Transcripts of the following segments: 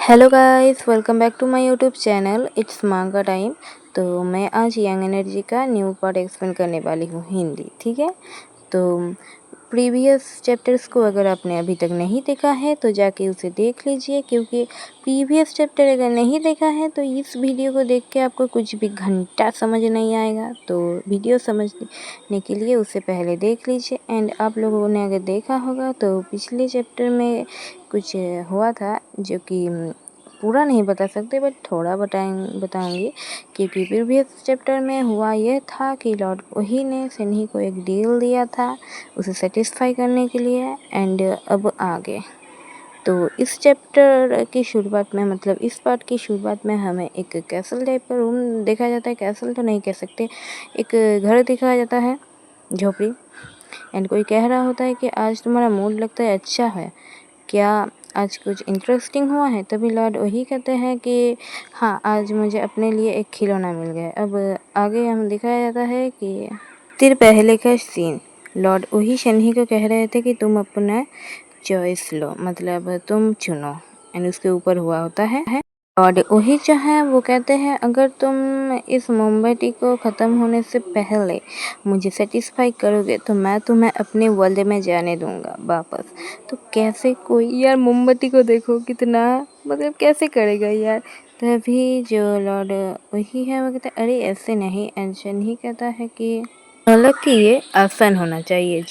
Hello guys, welcome back to my YouTube channel. It's manga time. तो मैं आज young energy का new part explain करने वाली हूँ हिंदी। ठीक है, तो प्रीवियस चैप्टर्स को अगर आपने अभी तक नहीं देखा है तो जाके उसे देख लीजिए, क्योंकि प्रीवियस चैप्टर अगर नहीं देखा है तो इस वीडियो को देख के आपको कुछ भी घंटा समझ नहीं आएगा। तो वीडियो समझने के लिए उसे पहले देख लीजिए। एंड आप लोगों ने अगर देखा होगा तो पिछले चैप्टर में कुछ हुआ था जो कि पूरा नहीं बता सकते, बट थोड़ा बताऊंगी। क्योंकि प्रीवियस चैप्टर में हुआ यह था कि लॉर्ड ओही ने सन्ही को एक डील दिया था उसे सेटिस्फाई करने के लिए। एंड अब आगे तो इस चैप्टर की शुरुआत में, मतलब इस पार्ट की शुरुआत में हमें एक कैसल टाइप का रूम देखा जाता है। कैसल तो नहीं कह सकते, एक घर दिखाया जाता है, झोपड़ी। एंड कोई कह रहा होता है कि आज तुम्हारा मूड लगता है अच्छा है क्या, आज कुछ इंटरेस्टिंग हुआ है। तभी लॉर्ड वही कहते हैं कि हाँ, आज मुझे अपने लिए एक खिलौना मिल गया। अब आगे हम दिखाया जाता है कि फिर पहले का सीन, लॉर्ड वही शन्ही को कह रहे थे कि तुम अपना चॉइस लो, मतलब तुम चुनो। एंड उसके ऊपर हुआ होता है और वही जो है वो कहते हैं अगर तुम इस मोमबत्ती को ख़त्म होने से पहले मुझे सेटिस्फाई करोगे तो मैं तुम्हें अपने वर्ल्ड में जाने दूंगा वापस। तो कैसे कोई यार, मोमबत्ती को देखो कितना, मतलब कैसे करेगा यार। तभी जो लॉर्ड वही है वो कहता है अरे ऐसे नहीं। एंशन ही कहता है कि हालांकि ये आसान होना चाहिए,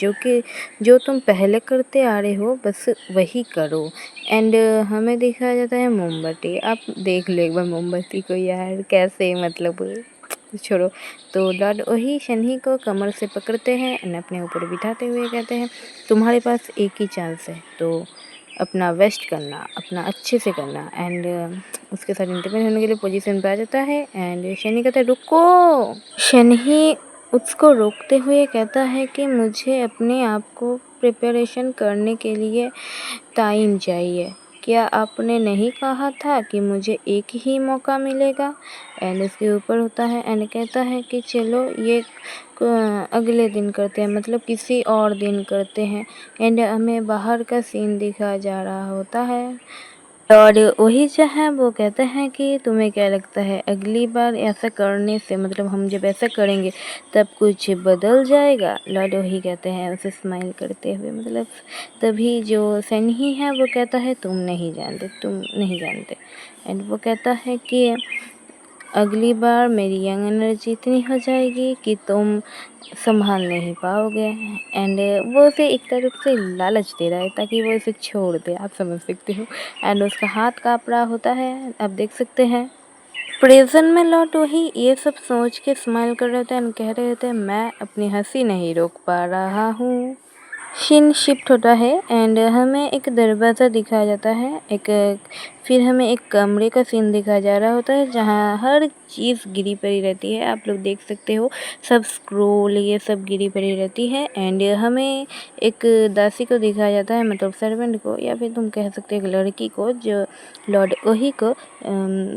जो तुम पहले करते आ रहे हो बस वही करो। एंड हमें दिखाया जाता है मोमबत्ती। आप देख लो एक बार मोमबत्ती को यार, कैसे मतलब छोड़ो। तो लॉर्ड वही शन्ही को कमर से पकड़ते हैं एंड अपने ऊपर बिठाते हुए कहते हैं तुम्हारे पास एक ही चांस है, तो अपना बेस्ट करना, अपना अच्छे से करना। एंड उसके साथ इंटरव्यू होने के लिए पोजीशन पे आ जाता है। एंड शन्ही कहता है रुको। शन्ही उसको रोकते हुए कहता है कि मुझे अपने आप को प्रिपरेशन करने के लिए टाइम चाहिए। क्या आपने नहीं कहा था कि मुझे एक ही मौका मिलेगा। एंड उसके ऊपर होता है एंड कहता है कि चलो ये अगले दिन करते हैं, मतलब किसी और दिन करते हैं। एंड हमें बाहर का सीन दिखाया जा रहा होता है और वही जो है वो कहते हैं कि तुम्हें क्या लगता है अगली बार ऐसा करने से, मतलब हम जब ऐसा करेंगे तब कुछ बदल जाएगा। लॉर्ड वही कहते हैं उसे स्माइल करते हुए, मतलब तभी जो सन्ही है वो कहता है तुम नहीं जानते। एंड वो कहता है कि अगली बार मेरी यंग एनर्जी इतनी हो जाएगी कि तुम संभाल नहीं पाओगे। एंड वो उसे एक तरफ से लालच दे रहा है ताकि वो इसे छोड़ दे, आप समझ सकते हो। एंड उसका हाथ काँप रहा होता है, आप देख सकते हैं। प्रेजेंट में लौट वही ये सब सोच के स्माइल कर रहे थे एंड कह रहे थे मैं अपनी हंसी नहीं रोक पा रहा हूँ। सीन शिफ्ट होता है एंड हमें एक दरवाज़ा दिखाया जाता है, फिर हमें एक कमरे का सीन दिखाया जा रहा होता है जहाँ हर चीज़ गिरी पड़ी रहती है। आप लोग देख सकते हो सब स्क्रोल ये सब गिरी पड़ी रहती है। एंड हमें एक दासी को दिखाया जाता है, मतलब सर्वेंट को, या फिर तुम कह सकते हो एक लड़की को जो लॉर्ड ओही को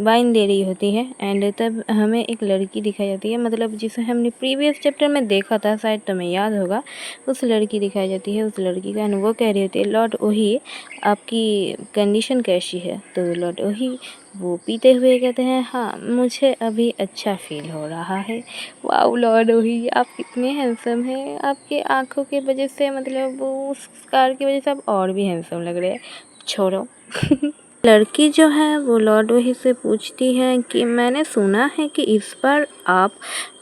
वाइन दे रही होती है। एंड तब हमें एक लड़की दिखाई जाती है, मतलब जिसे हमने प्रीवियस चैप्टर में देखा था, शायद तुम्हें याद होगा। उस लड़की दिखाई जाती है, उस लड़की का अनुभव कह रही होती है लॉर्ड ओही आपकी कंडीशन कैसी है। तो लॉर्ड ओही वो पीते हुए कहते हैं हाँ मुझे अभी अच्छा फील हो रहा है। वाओ लॉर्ड ओही आप कितने हैंडसम हैं, आपके आँखों की वजह से, मतलब वो उस कार की वजह से आप और भी हैंडसम लग रहे हैं। छोड़ो लड़की जो है वो लॉर्ड वही से पूछती है कि मैंने सुना है कि इस बार आप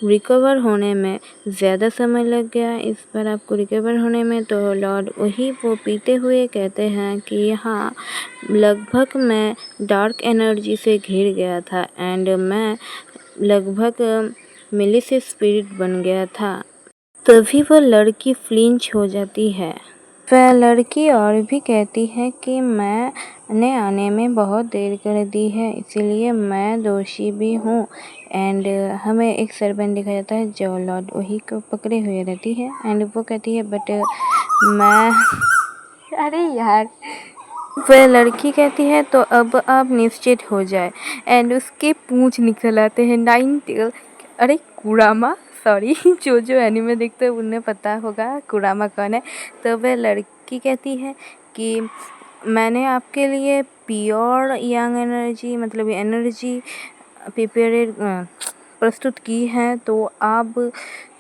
रिकवर होने में ज़्यादा समय लग गया, इस बार आपको रिकवर होने में। तो लॉर्ड वही वो पीते हुए कहते हैं कि हाँ लगभग मैं डार्क एनर्जी से घिर गया था एंड मैं लगभग मिली स्पिरिट बन गया था। तभी वो लड़की फ्लिंच हो जाती है। वह लड़की और भी कहती है कि मैंने आने में बहुत देर कर दी है, इसीलिए मैं दोषी भी हूँ। एंड हमें एक सर्वेंट दिखाया जाता है जो लॉर्ड वही को पकड़े हुए रहती है। एंड वो कहती है बट मैं अरे यार, वह लड़की कहती है तो अब आप निश्चित हो जाए। एंड उसके पूंछ निकल आते हैं 9 टेल। अरे कुरामा, सॉरी जो एनीमे देखते हैं उन्हें पता होगा कुरामा कौन है। तो वह लड़की कहती है कि मैंने आपके लिए प्योर यंग एनर्जी मतलब एनर्जी प्रिपेयर प्रस्तुत की है, तो आप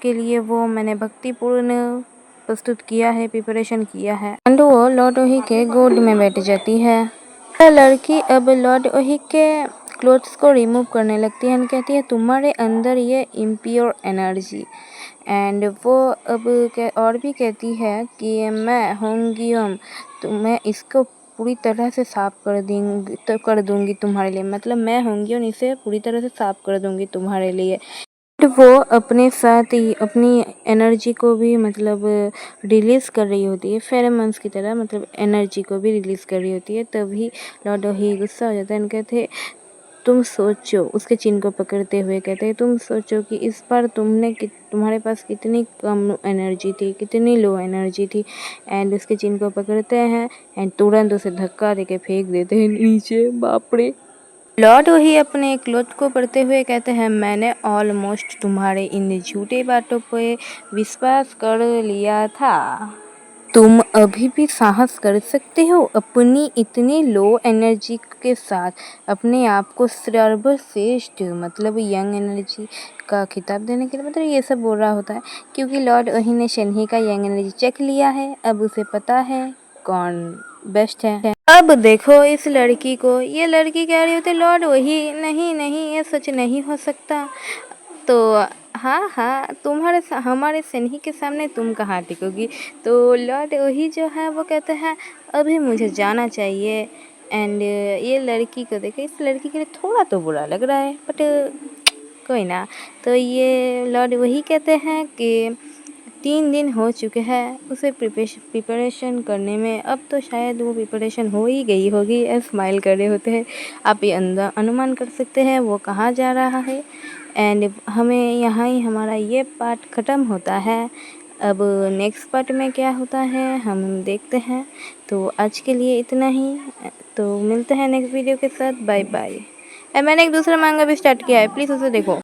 के लिए वो मैंने भक्तिपूर्ण प्रस्तुत किया है, प्रिपरेशन किया है। एंड वो लॉर्ड ओही के गोद में बैठ जाती है। लड़की अब लॉर्ड ओही के क्लोथ्स को रिमूव करने लगती है एंड कहती है तुम्हारे अंदर ये इम्प्योर एनर्जी। एंड वो अब और भी कहती है कि मैं होंगियम, तो मैं इसको पूरी तरह से साफ कर दूंगी तुम्हारे लिए, मतलब मैं होंगी और इसे पूरी तरह से साफ कर दूंगी तुम्हारे लिए। वो अपने साथ ही अपनी एनर्जी को भी मतलब रिलीज़ कर रही होती है, फेरोमोन्स की तरह, मतलब एनर्जी को भी रिलीज़ कर रही होती है। तभी लॉर्ड ओही गुस्सा हो जाता है और कहते तुम सोचो, उसके चिन्ह को पकड़ते हुए कहते हैं तुम सोचो कि इस बार तुम्हारे पास कितनी कम एनर्जी थी, कितनी लो एनर्जी थी। एंड उसके चिन्ह को पकड़ते हैं एंड तुरंत उसे धक्का देके फेंक देते हैं नीचे। बाप रे। लॉर्ड वही अपने क्लोथ को पढ़ते हुए कहते हैं मैंने ऑलमोस्ट तुम्हारे इन झूठे बातों पे विश्वास कर लिया था। तुम अभी भी साहस कर सकते हो अपनी इतनी लो एनर्जी के साथ अपने आप को सर्वश्रेष्ठ मतलब यंग एनर्जी का खिताब देने के लिए, मतलब ये सब बोल रहा होता है क्योंकि लॉर्ड वही ने शनही का यंग एनर्जी चेक लिया है। अब उसे पता है कौन बेस्ट है। अब देखो इस लड़की को, ये लड़की कह रही होती लॉर्ड वही नहीं नहीं ये सच नहीं हो सकता। तो हाँ हाँ हमारे सन्ही के सामने तुम कहाँ टिकोगी। तो लॉर्ड वही जो है वो कहते हैं अभी मुझे जाना चाहिए। एंड ये लड़की को देखे, इस लड़की के लिए थोड़ा तो बुरा लग रहा है बट कोई ना। तो ये लॉर्ड वही कहते हैं कि 3 दिन हो चुके हैं उसे प्रिपरेशन करने में, अब तो शायद वो प्रिपरेशन हो ही गई होगी। स्माइल कर रहे होते हैं, आप ये अनुमान कर सकते हैं वो कहाँ जा रहा है। एंड हमें यहाँ ही हमारा ये पार्ट ख़त्म होता है। अब नेक्स्ट पार्ट में क्या होता है हम देखते हैं। तो आज के लिए इतना ही, तो मिलते हैं नेक्स्ट वीडियो के साथ। Bye bye. मैंने एक दूसरा मांगा भी स्टार्ट किया है, प्लीज़ उसे देखो।